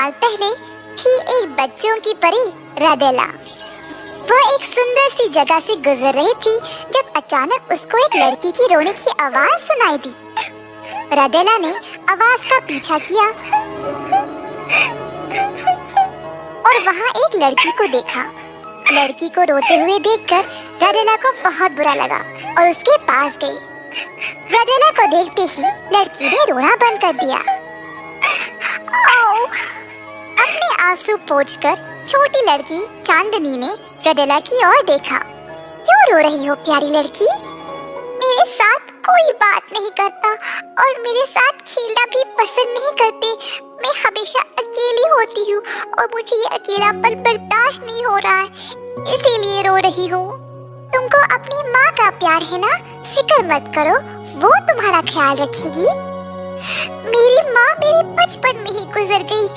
साल पहले थी एक बच्चों की परी रडेला। वह एक सुंदर सी जगह से गुजर रही थी जब अचानक उसको एक लड़की की रोने की आवाज सुनाई दी। रडेला ने आवाज का पीछा किया और वहाँ एक लड़की को देखा। लड़की को रोते हुए देखकर रडेला को बहुत बुरा लगा और उसके पास गई। रडेला को देखते ही लड़की ने रोना बंद कर दिया। अपने आंसू पोंछकर छोटी लड़की चांदनी ने रडेला की ओर देखा। क्यों रो रही हो प्यारी लड़की? मेरे साथ कोई बात नहीं करता और मेरे साथ खेलना भी पसंद नहीं करते। मैं हमेशा अकेली होती हूँ और मुझे ये अकेलापन बर्दाश्त नहीं हो रहा है, इसीलिए रो रही हूँ। तुमको अपनी माँ का प्यार है ना, फिक्र मत करो, वो तुम्हारा ख्याल रखेगी। मेरी माँ मेरे बचपन में ही गुजर गई।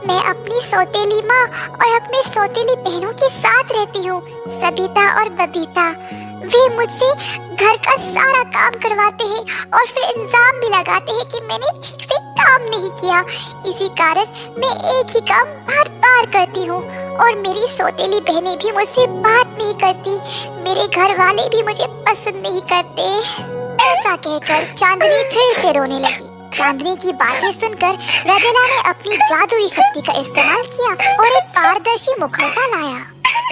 मैं अपनी सौतेली माँ और अपने सौतेली बहनों के साथ रहती हूँ, सबिता और बबीता। वे मुझसे घर का सारा काम करवाते हैं और फिर इल्जाम भी लगाते हैं कि मैंने ठीक से काम नहीं किया। इसी कारण मैं एक ही काम बार बार करती हूँ और मेरी सौतेली बहनें भी मुझसे बात नहीं करती। मेरे घर वाले भी मुझे पसंद नहीं करते। ऐसा कहकर चांदनी फिर से रोने लगी। चांदनी की बातें सुनकर रडेला ने अपनी जादुई शक्ति का इस्तेमाल किया और एक पारदर्शी मुखौटा लाया।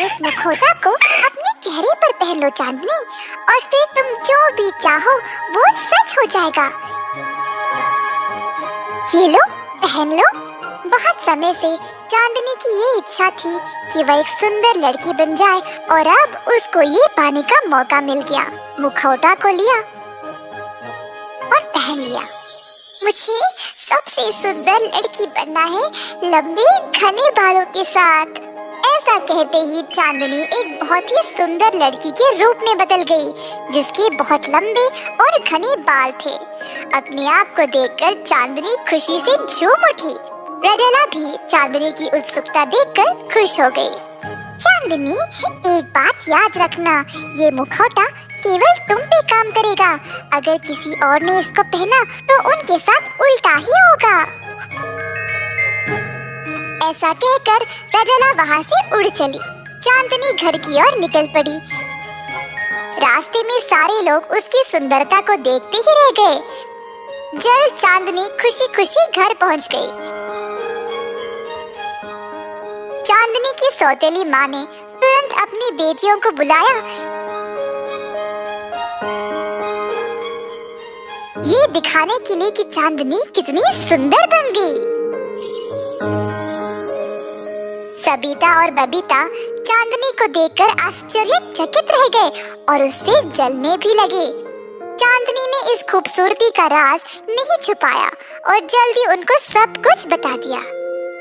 इस मुखौटा को अपने चेहरे पर पहन लो चांदनी, और फिर तुम जो भी चाहो वो सच हो जाएगा। ये लो, पहन लो। बहुत समय से चांदनी की ये इच्छा थी कि वह एक सुंदर लड़की बन जाए और अब उसको ये पाने का मौका मिल गया। मुखौटा को लिया और पहन लिया। मुझे सबसे सुंदर लड़की बनना है, लंबे घने बालों के साथ। ऐसा कहते ही चांदनी एक बहुत ही सुंदर लड़की के रूप में बदल गई, जिसके बहुत लंबे और घने बाल थे। अपने आप को देखकर चांदनी खुशी से झूम उठी। रडेला भी चांदनी की उत्सुकता देखकर खुश हो गई। चांदनी, एक बात याद रखना, ये मुखौटा केवल तुम पे काम करेगा। अगर किसी और ने इसको पहना तो उनके साथ उल्टा ही होगा। ऐसा कहकर रडेला वहाँ से उड़ चली। चांदनी घर की ओर निकल पड़ी। रास्ते में सारे लोग उसकी सुंदरता को देखते ही रह गए। जल्द चांदनी खुशी खुशी घर पहुँच गई। चांदनी की सौतेली माँ ने तुरंत अपनी बेटियों को बुलाया। ये दिखाने के लिए कि चांदनी कितनी सुंदर बन गई। सबिता और बबीता चांदनी को देखकर आश्चर्यचकित रह गए और उससे जलने भी लगे। चांदनी ने इस खूबसूरती का राज नहीं छुपाया और जल्दी उनको सब कुछ बता दिया,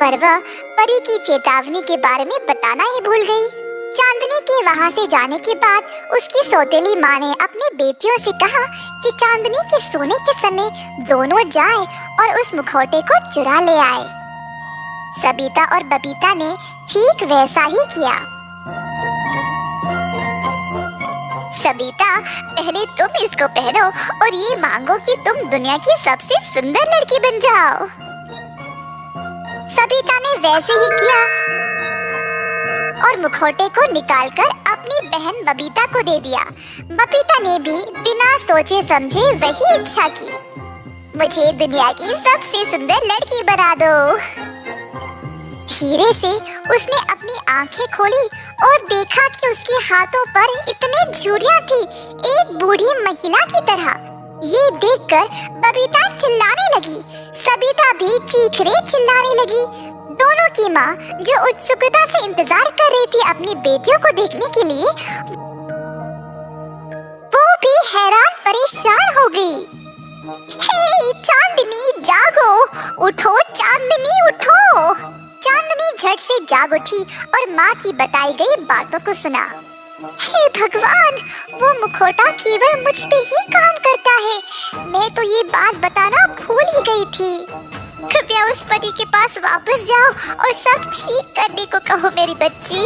पर वह परी की चेतावनी के बारे में बताना ही भूल गई। चांदनी के वहाँ से जाने के बाद उसकी सौतेली माँ ने अपनी बेटियों से कहा कि चांदनी के सोने के समय दोनों जाएं और उस मुखौटे को चुरा ले आए। सबिता और बबीता ने ठीक वैसा ही किया। सबिता, पहले तुम इसको पहनो और ये मांगो कि तुम दुनिया की सबसे सुंदर लड़की बन जाओ। सबिता ने वैसे ही किया और मुखौटे को निकालकर अपनी बहन बबीता को दे दिया। बबीता ने भी बिना सोचे समझे वही इच्छा की। मुझे दुनिया की सबसे सुंदर लड़की बना दो। धीरे से उसने अपनी आंखें खोली और देखा कि उसके हाथों पर इतनी झुर्रियां थी, एक बूढ़ी महिला की तरह। ये देखकर बबीता चिल्लाने लगी। सबिता भी चीखने चिल्लाने लगी। दोनों की माँ, जो उत्सुकता से इंतजार कर रही थी अपनी बेटियों को देखने के लिए, वो भी हैरान परेशान हो गई। हे चांदनी, जागो, उठो चांदनी, उठो। चांदनी झट से जाग उठी और माँ की बताई गई बातों को सुना। हे भगवान, वो मुखौटा केवल मुझ पे ही काम करता है। मैं तो ये बात बताना भूल ही गई थी। कृपया उस परी के पास वापस जाओ और सब ठीक करने को कहो मेरी बच्ची।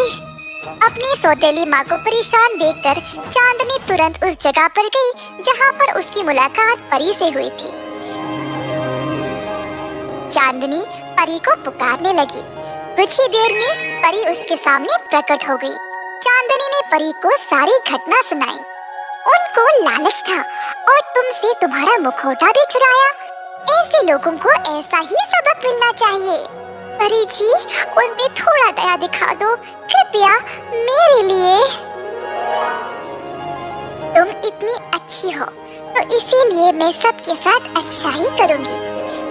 अपनी सौतेली माँ को परेशान देखकर चांदनी तुरंत उस जगह पर गई जहाँ पर उसकी मुलाकात परी से हुई थी। चांदनी परी को पुकारने लगी। कुछ ही देर में परी उसके सामने प्रकट हो गई। चांदनी ने परी को सारी घटना सुनाई। उनको लालच था और तुमसे तुम्हारा मुखौटा भी चुराया। ऐसे लोगों को ऐसा ही सबक मिलना चाहिए। परी जी, उनमें थोड़ा दया दिखा दो कृपया, मेरे लिए। तुम इतनी अच्छी हो तो इसीलिए मैं सबके साथ अच्छा ही करूंगी।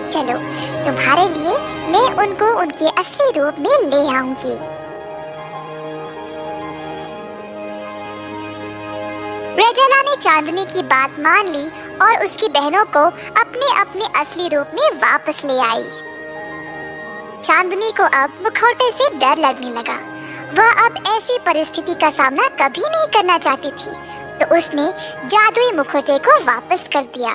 चलो, तुम्हारे लिए मैं उनको उनके असली रूप में ले आऊंगी। रेडेला ने चांदनी की बात मान ली और उसकी बहनों को अपने अपने असली रूप में वापस ले आई। चांदनी को अब मुखौटे से डर लगने लगा। वह अब ऐसी परिस्थिति का सामना कभी नहीं करना चाहती थी, तो उसने जादुई मुखौटे को वापस कर दिया।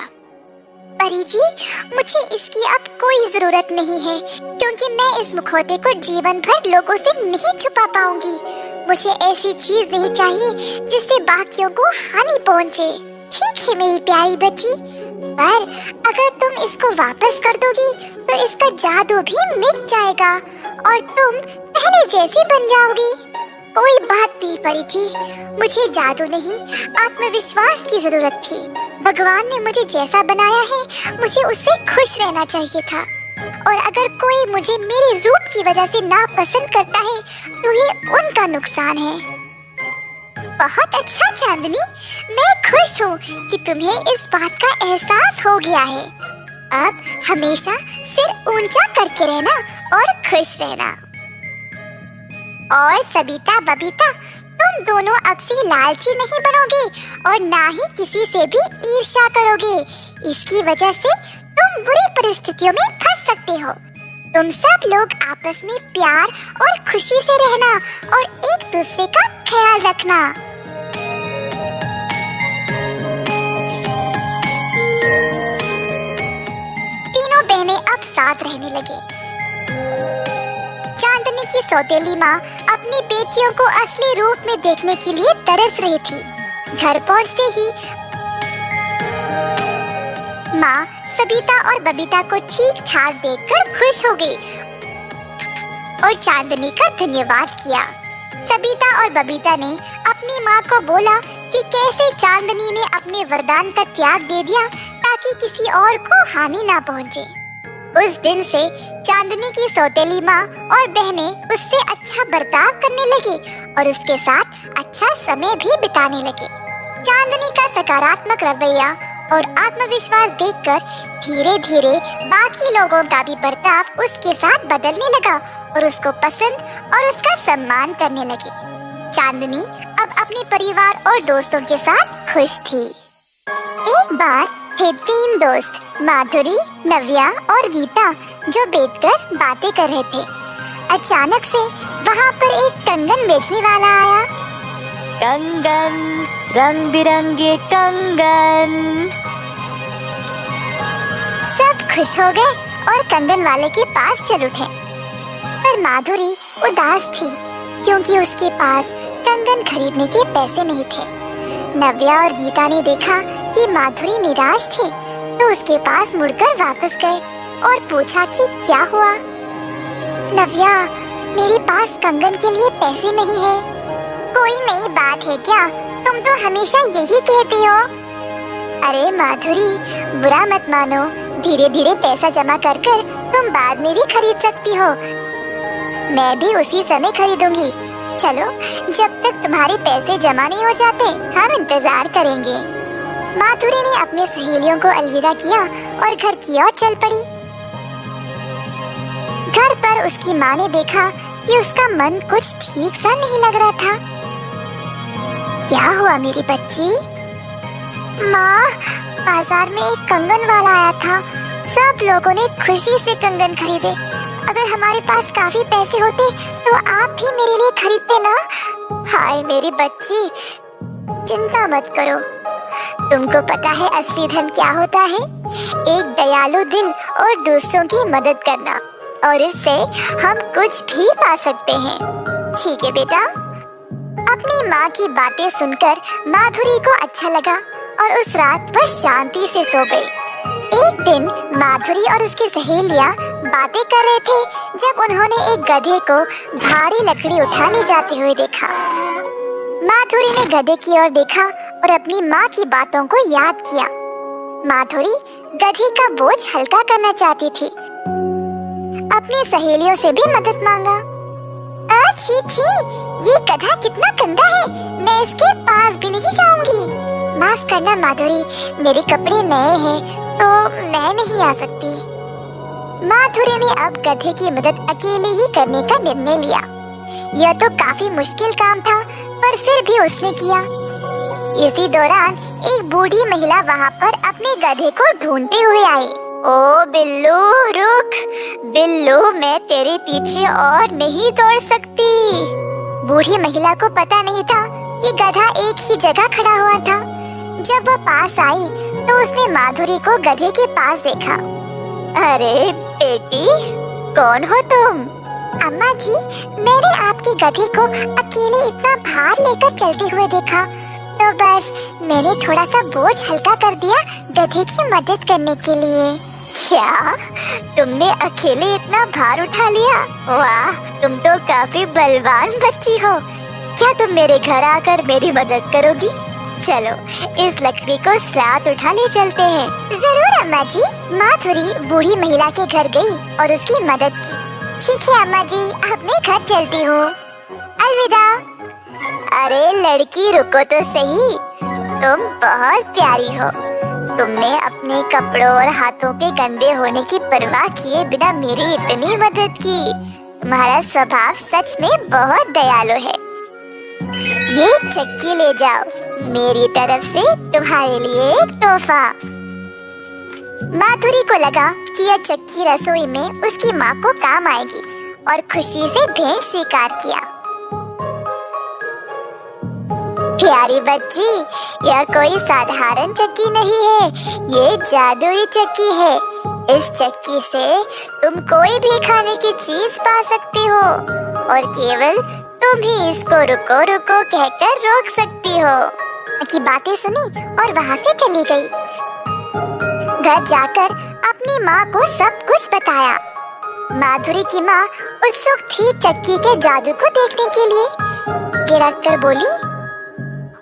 परी जी, मुझे इसकी अब कोई जरूरत नहीं है, क्योंकि मैं इस मुखौटे को जीवन भर लोगों से नहीं छुपा पाऊंगी। मुझे ऐसी चीज नहीं चाहिए जिससे बाकियों को हानि पहुंचे। ठीक है मेरी प्यारी बच्ची, पर अगर तुम इसको वापस कर दोगी तो इसका जादू भी मिट जाएगा और तुम पहले जैसी बन जाओगी। कोई बात नहीं परी जी, मुझे जादू नहीं, आत्मविश्वास की जरूरत थी। भगवान ने मुझे जैसा बनाया है, मुझे उससे खुश रहना चाहिए था। और अगर कोई मुझे मेरे रूप की वजह से नापसंद करता है तो ये उनका नुकसान है। बहुत अच्छा चांदनी, मैं खुश हूँ कि तुम्हें इस बात का एहसास हो गया है। अब हमेशा सिर ऊंचा करके रहना और खुश रहना। और सबिता बबीता, तुम दोनों अब से लालची नहीं बनोगे और ना ही किसी से भी ईर्ष्या करोगे। इसकी वजह से तुम बुरी परिस्थितियों में फंस सकते हो। तुम सब लोग आपस में प्यार और खुशी से रहना और एक दूसरे का ख्याल रखना। तीनों बहनें अब साथ रहने लगी। चांदनी की सौतेली माँ अपनी बेटियों को असली रूप में देखने के लिए तरस रही थी। घर पहुँचते ही माँ सबिता और बबीता को ठीक ठाक देखकर खुश हो गई और चांदनी का धन्यवाद किया। सबिता और बबीता ने अपनी माँ को बोला कि कैसे चांदनी ने अपने वरदान का त्याग दे दिया ताकि किसी और को हानि ना पहुँचे। उस दिन से चांदनी की सौतेली माँ और बहनें उससे अच्छा बर्ताव करने लगी और उसके साथ अच्छा समय भी बिताने लगे। चांदनी का सकारात्मक रवैया और आत्मविश्वास देखकर धीरे धीरे बाकी लोगों का भी बर्ताव उसके साथ बदलने लगा और उसको पसंद और उसका सम्मान करने लगे। चांदनी अब अपने परिवार और दोस्तों के साथ खुश थी। एक बार थे 3 दोस्त, माधुरी, नव्या और गीता, जो बैठकर बातें कर रहे थे। अचानक से वहाँ पर एक कंगन बेचने वाला आया। कंगन, रंग बिरंगे कंगन। सब खुश हो गए और कंगन वाले के पास चल उठे, पर माधुरी उदास थी क्योंकि उसके पास कंगन खरीदने के पैसे नहीं थे। नव्या और गीता ने देखा कि माधुरी निराश थी तो उसके पास मुड़कर वापस गए और पूछा कि क्या हुआ। नव्या, मेरे पास कंगन के लिए पैसे नहीं है। कोई नई बात है क्या? तुम तो हमेशा यही कहती हो। अरे माधुरी, बुरा मत मानो, धीरे धीरे पैसा जमा कर कर तुम बाद में भी खरीद सकती हो। मैं भी उसी समय खरीदूंगी। चलो, जब तक तुम्हारे पैसे जमा नहीं हो जाते हम इंतजार करेंगे। माधुरी ने अपने सहेलियों को अलविदा किया और घर की ओर चल पड़ी। घर पर उसकी माँ ने देखा कि उसका मन कुछ ठीक सा नहीं लग रहा था। क्या हुआ मेरी बच्ची? माँ, बाजार में एक कंगन वाला आया था। सब लोगों ने खुशी से कंगन खरीदे। अगर हमारे पास काफी पैसे होते तो आप भी मेरे लिए खरीदते ना। हाय मेरी बच्ची, चिंता मत करो। तुमको पता है असली धन क्या होता है? एक दयालु दिल और दूसरों की मदद करना, और इससे हम कुछ भी पा सकते हैं। ठीक है बेटा। अपनी माँ की बातें सुनकर माधुरी को अच्छा लगा और उस रात वह शांति से सो गई। एक दिन माधुरी और उसकी सहेलियाँ बातें कर रहे थे जब उन्होंने एक गधे को भारी लकड़ी उठा ले जाते हुए देखा। माधुरी ने गधे की ओर देखा और अपनी माँ की बातों को याद किया। माधुरी गधे का बोझ हल्का करना चाहती थी। अपनी सहेलियों से भी मदद मांगा। छी छी, ये गधा कितना गंदा है, मैं इसके पास भी नहीं जाऊंगी। माफ करना माधुरी, मेरे कपड़े नए हैं तो मैं नहीं आ सकती। माधुरी ने अब गधे की मदद अकेले ही करने का निर्णय लिया। यह तो काफी मुश्किल काम था, पर फिर भी उसने किया। इसी दौरान एक बूढ़ी महिला वहाँ पर अपने गधे को ढूंढते हुए आई। ओ बिल्लू रुक, बिल्लू मैं तेरे पीछे और नहीं दौड़ सकती। बूढ़ी महिला को पता नहीं था कि गधा एक ही जगह खड़ा हुआ था। जब वह पास आई तो उसने माधुरी को गधे के पास देखा। अरे बेटी, कौन हो तुम? अम्मा जी, मैंने आपके गधे को अकेले इतना भार लेकर चलते हुए देखा, तो बस मैंने थोड़ा सा बोझ हल्का कर दिया गधे की मदद करने के लिए। क्या तुमने अकेले इतना भार उठा लिया? वाह, तुम तो काफी बलवान बच्ची हो। क्या तुम मेरे घर आकर मेरी मदद करोगी? चलो इस लकड़ी को साथ उठा ले चलते हैं। जरूर अम्मा जी। माधुरी बूढ़ी महिला के घर गई और उसकी मदद की। ठीक है अम्मा जी, अब मैं घर चलती हूँ। अलविदा। अरे लड़की, रुको तो सही, तुम बहुत प्यारी हो। तुमने अपने कपड़ों और हाथों के गंदे होने की परवाह किए बिना मेरी इतनी मदद की। तुम्हारा स्वभाव सच में बहुत दयालु है। ये चक्की ले जाओ, मेरी तरफ से तुम्हारे लिए एक तोहफा। माधुरी को लगा कि यह चक्की रसोई में उसकी माँ को काम आएगी और खुशी से भेंट स्वीकार किया। प्यारी बच्ची, यह कोई साधारण चक्की नहीं है, ये जादुई चक्की है। इस चक्की से तुम कोई भी खाने की चीज पा सकती हो और केवल तुम ही इसको रुको रुको कहकर रोक सकती हो। की बातें सुनी और वहाँ से चली गई। घर जाकर अपनी माँ को सब कुछ बताया। माधुरी की माँ उत्सुक थी चक्की के जादू को देखने के लिए। गिरक कर बोली,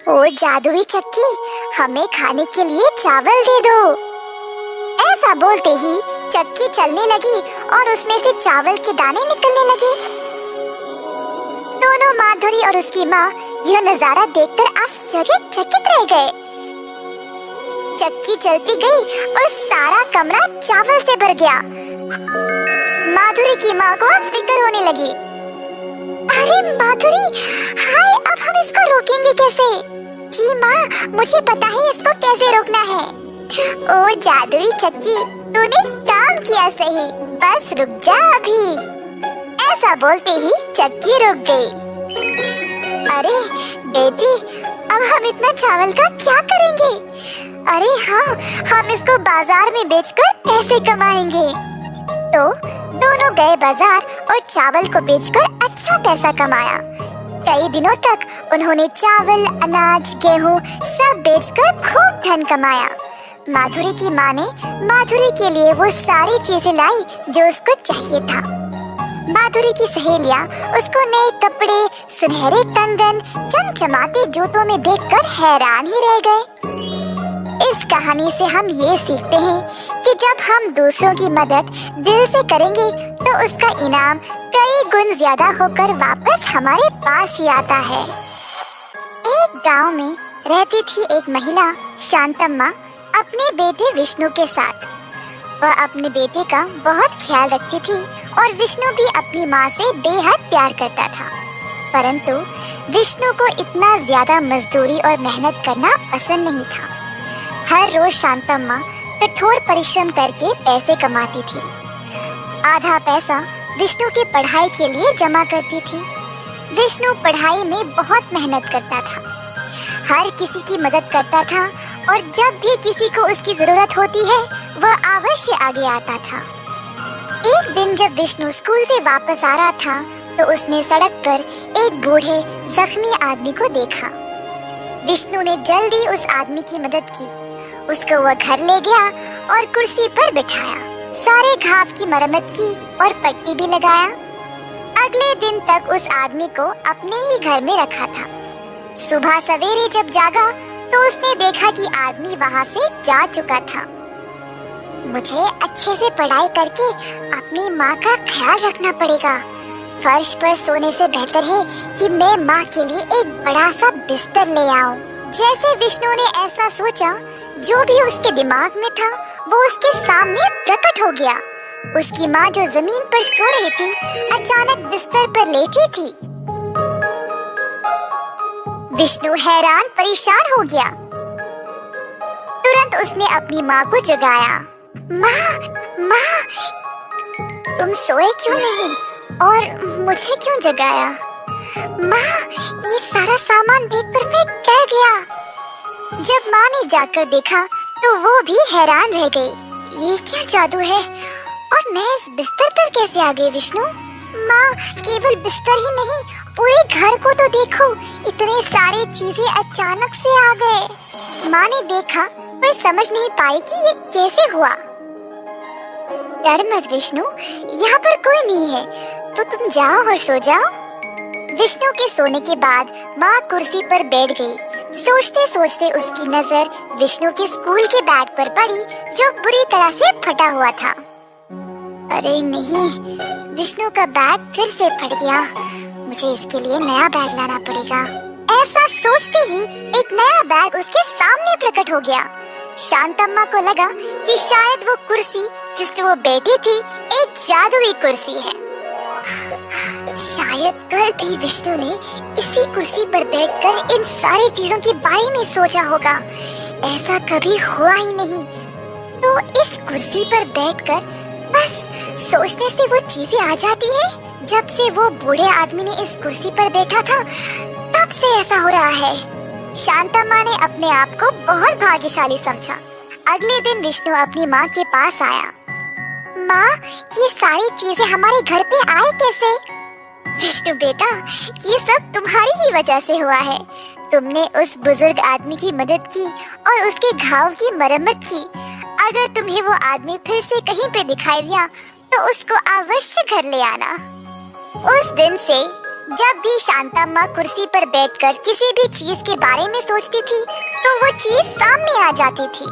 ओ जादुई चक्की, हमें खाने के लिए चावल दे दो। ऐसा बोलते ही चक्की चलने लगी और उसमें से चावल के दाने निकलने लगे। दोनों माधुरी और उसकी माँ यह नजारा देखकर आश्चर्यचकित रह गए। चक्की चलती गई और सारा कमरा चावल से भर गया। माधुरी की माँ को फिक्र होने लगी। अरे माधुरी, हाय, अब हम इसको रोकेंगे कैसे? जी माँ, मुझे पता है इसको कैसे रोकना है। ओ जादुई चक्की, तूने काम किया सही, बस रुक जा अभी। ऐसा बोलते ही चक्की रुक गई। अरे बेटी, अब हम इतना चावल का क्या करेंगे? अरे हाँ, हम इसको बाजार में बेचकर पैसे कमाएंगे। तो दोनों गए बाजार और चावल को बेचकर अच्छा पैसा कमाया। कई दिनों तक उन्होंने चावल, अनाज, गेहूँ सब बेचकर खूब धन कमाया। माधुरी की माँ ने माधुरी के लिए वो सारी चीजें लाई जो उसको चाहिए था। माधुरी की सहेलियां उसको नए कपड़े, सुनहरे कंगन, चमचमाते जूतों में देखकर हैरान ही रह गए। इस कहानी से हम ये सीखते हैं कि जब हम दूसरों की मदद दिल से करेंगे तो उसका इनाम कई गुण ज्यादा होकर वापस हमारे पास ही आता है। एक गांव में रहती थी एक महिला शांतम्मा अपने बेटे विष्णु के साथ। वह अपने बेटे का बहुत ख्याल रखती थी और विष्णु भी अपनी माँ से बेहद प्यार करता था। परंतु विष्णु को इतना ज्यादा मजदूरी और मेहनत करना पसंद नहीं था। हर रोज शांतम्मा कठोर परिश्रम करके पैसे कमाती थी। आधा पैसा विष्णु की पढ़ाई के लिए जमा करती थी। विष्णु पढ़ाई में बहुत मेहनत करता था, हर किसी की मदद करता था और जब भी किसी को उसकी जरूरत होती है वह अवश्य आगे आता था। एक दिन जब विष्णु स्कूल से वापस आ रहा था तो उसने सड़क पर एक बूढ़े जख्मी आदमी को देखा। विष्णु ने जल्दी उस आदमी की मदद की। उसको वह घर ले गया और कुर्सी पर बिठाया। सारे घाव की मरम्मत की और पट्टी भी लगाया। अगले दिन तक उस आदमी को अपने ही घर में रखा था। सुबह सवेरे जब जागा तो उसने देखा कि आदमी वहाँ से जा चुका था। मुझे अच्छे से पढ़ाई करके अपनी माँ का ख्याल रखना पड़ेगा। फर्श पर सोने से बेहतर है कि मैं माँ के लिए एक बड़ा सा बिस्तर ले आऊं। जैसे विष्णु ने ऐसा सोचा, जो भी उसके दिमाग में था वो उसके सामने प्रकट हो गया। उसकी माँ जो जमीन पर सो रही थी, अचानक बिस्तर पर लेटी थी। विष्णु हैरान परेशान हो गया। तुरंत उसने अपनी माँ को जगाया। माँ, माँ, तुम सोए क्यों नहीं और मुझे क्यों जगाया? माँ, ये सारा सामान देखकर मैं डर गया। जब माँ ने जाकर देखा तो वो भी हैरान रह गई। ये क्या जादू है और मैं इस बिस्तर पर कैसे आ गई विष्णु? माँ, केवल बिस्तर ही नहीं, पूरे घर को तो देखो, इतने सारे चीजें अचानक से आ गए। माँ ने देखा पर समझ नहीं पाई कि ये कैसे हुआ। डर मत विष्णु, यहाँ पर कोई नहीं है, तो तुम जाओ और सो जाओ। विष्णु के सोने के बाद माँ कुर्सी पर बैठ गई। सोचते सोचते उसकी नजर विष्णु के स्कूल के बैग पर पड़ी, जो बुरी तरह से फटा हुआ था। अरे नहीं, विष्णु का बैग फिर से फट गया। मुझे इसके लिए नया बैग लाना पड़ेगा। ऐसा सोचते ही एक नया बैग उसके सामने प्रकट हो गया। शांतम्मा को लगा कि शायद वो कुर्सी जिस पे वो बैठी थी एक जादुई कुर्सी है। शायद कल भी विष्णु ने इसी कुर्सी पर बैठकर इन सारी चीजों के बारे में सोचा होगा। ऐसा कभी हुआ ही नहीं। तो इस कुर्सी पर बैठकर बस सोचने से वो चीजें आ जाती है। जब से वो बूढ़े आदमी ने इस कुर्सी पर बैठा था, तब से ऐसा हो रहा है। शांतम्मा ने अपने आप को बहुत भाग्यशाली समझा। अगले दिन विष्णु अपनी माँ के पास आया। माँ, ये सारी चीजें हमारे घर पे आए कैसे? विष्णु बेटा, ये सब तुम्हारी ही वजह से हुआ है। तुमने उस बुजुर्ग आदमी की मदद की और उसके घाव की मरम्मत की। अगर तुम्हें वो आदमी फिर से कहीं पे दिखाई दिया तो उसको अवश्य घर ले आना। उस दिन से जब भी शांतम्मा कुर्सी पर बैठकर किसी भी चीज के बारे में सोचती थी तो वो चीज सामने आ जाती थी।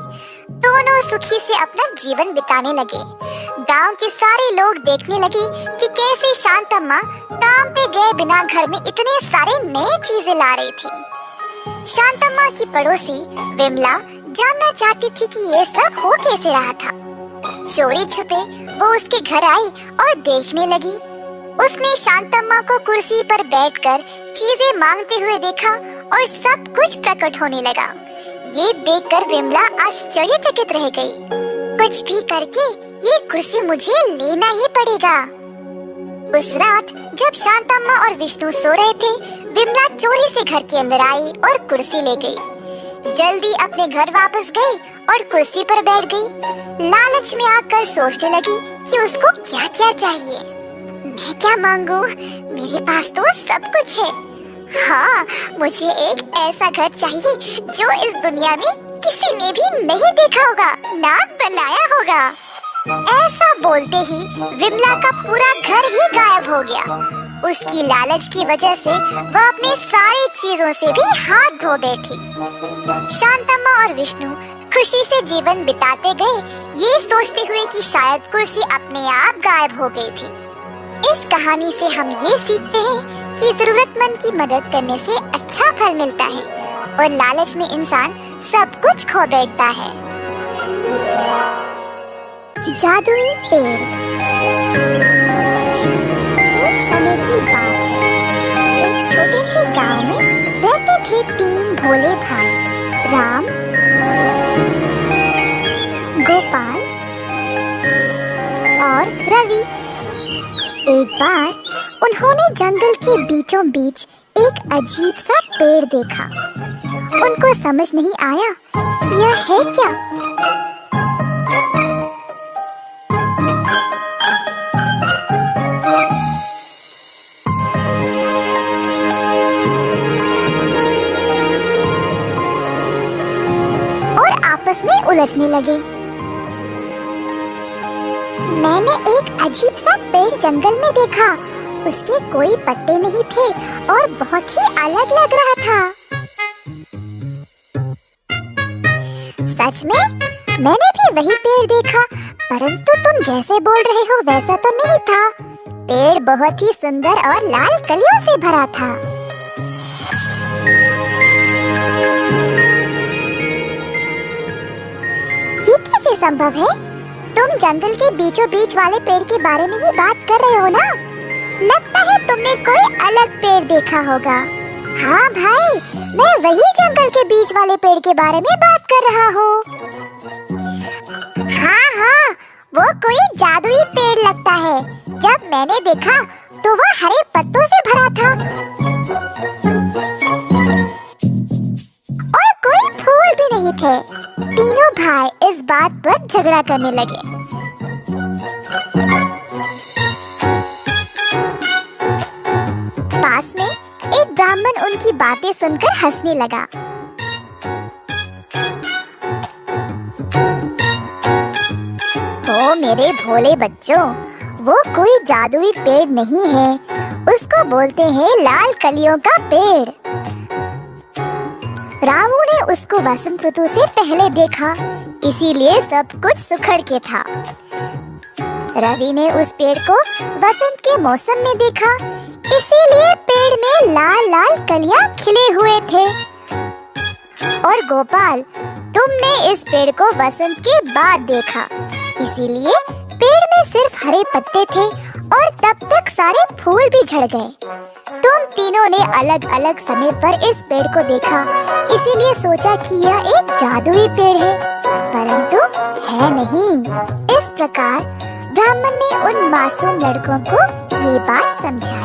दोनों सुखी से अपना जीवन बिताने लगे। गांव के सारे लोग देखने लगे कि कैसे शांतम्मा काम पे गए बिना घर में इतने सारे नए चीजें ला रही थी। शांतम्मा की पड़ोसी विमला जानना चाहती थी कि ये सब हो कैसे रहा था। चोरी छुपे वो उसके घर आई और देखने लगी। उसने शांतम्मा को कुर्सी पर बैठकर चीजें मांगते हुए देखा और सब कुछ प्रकट होने लगा। ये देखकर विमला आश्चर्यचकित रह गई। कुछ भी करके ये कुर्सी मुझे लेना ही पड़ेगा। उस रात जब शांतम्मा और विष्णु सो रहे थे, विमला चोरी से घर के अंदर आई और कुर्सी ले गई। जल्दी अपने घर वापस गई और कुर्सी पर बैठ गई। लालच में आकर सोचने लगी कि उसको क्या क्या चाहिए। मैं क्या मांगू? मेरे पास तो सब कुछ है। हाँ, मुझे एक ऐसा घर चाहिए जो इस दुनिया में किसी ने भी नहीं देखा होगा, ना बनाया होगा। ऐसा बोलते ही विमला का पूरा घर ही गायब हो गया। उसकी लालच की वजह से वह अपने सारी चीजों से भी हाथ धो बैठी। शांतम्मा और विष्णु खुशी से जीवन बिताते गए, ये सोचते हुए कि शायद कुर्सी अपने आप गायब हो गई थी। इस कहानी से हम ये सीखते हैं कि जरूरतमंद की मदद करने से अच्छा फल मिलता है और लालच में इंसान सब कुछ खो बैठता है। जादुई पेड़। एक समय की बात है, एक छोटे से गांव में रहते थे 3 भोले भाई, राम, गोपाल और रवि। एक बार उन्होंने जंगल के बीचों बीच एक अजीब सा पेड़ देखा। उनको समझ नहीं आया कि यह है क्या। और आपस में उलझने लगे। अजीब सा पेड़ जंगल में देखा। उसके कोई पत्ते नहीं थे और बहुत ही अलग लग रहा था। सच में मैंने भी वही पेड़ देखा, परंतु तुम जैसे बोल रहे हो वैसा तो नहीं था। पेड़ बहुत ही सुंदर और लाल कलियों से भरा था। ये कैसे संभव है? तुम जंगल के बीचों बीच वाले पेड़ के बारे में ही बात कर रहे हो ना? लगता है तुमने कोई अलग पेड़ देखा होगा। हाँ भाई, मैं वही जंगल के बीच वाले पेड़ के बारे में बात कर रहा हूँ। हाँ, वो कोई जादुई पेड़ लगता है। जब मैंने देखा तो वह हरे पत्तों से भरा था और कोई फूल भी नहीं थे। तीनों भाई इस बात पर झगड़ा करने लगे। पास में एक ब्राह्मण उनकी बातें सुनकर हंसने लगा। ओ मेरे भोले बच्चों, वो कोई जादुई पेड़ नहीं है, उसको बोलते हैं लाल कलियों का पेड़। रामू ने उसको वसंत ऋतु से पहले देखा, इसीलिए सब कुछ सुखड़ के था। रवि ने उस पेड़ को वसंत के मौसम में देखा, इसीलिए पेड़ में लाल लाल कलियां खिले हुए थे। और गोपाल, तुमने इस पेड़ को वसंत के बाद देखा, इसीलिए पेड़ में सिर्फ हरे पत्ते थे और तब तक सारे फूल भी झड़ गए। तुम तीनों ने अलग अलग समय पर इस पेड़ को देखा, इसीलिए सोचा कि यह एक जादुई पेड़ है, परंतु है नहीं। इस प्रकार ब्राह्मण ने उन मासूम लड़कों को ये बात समझाई।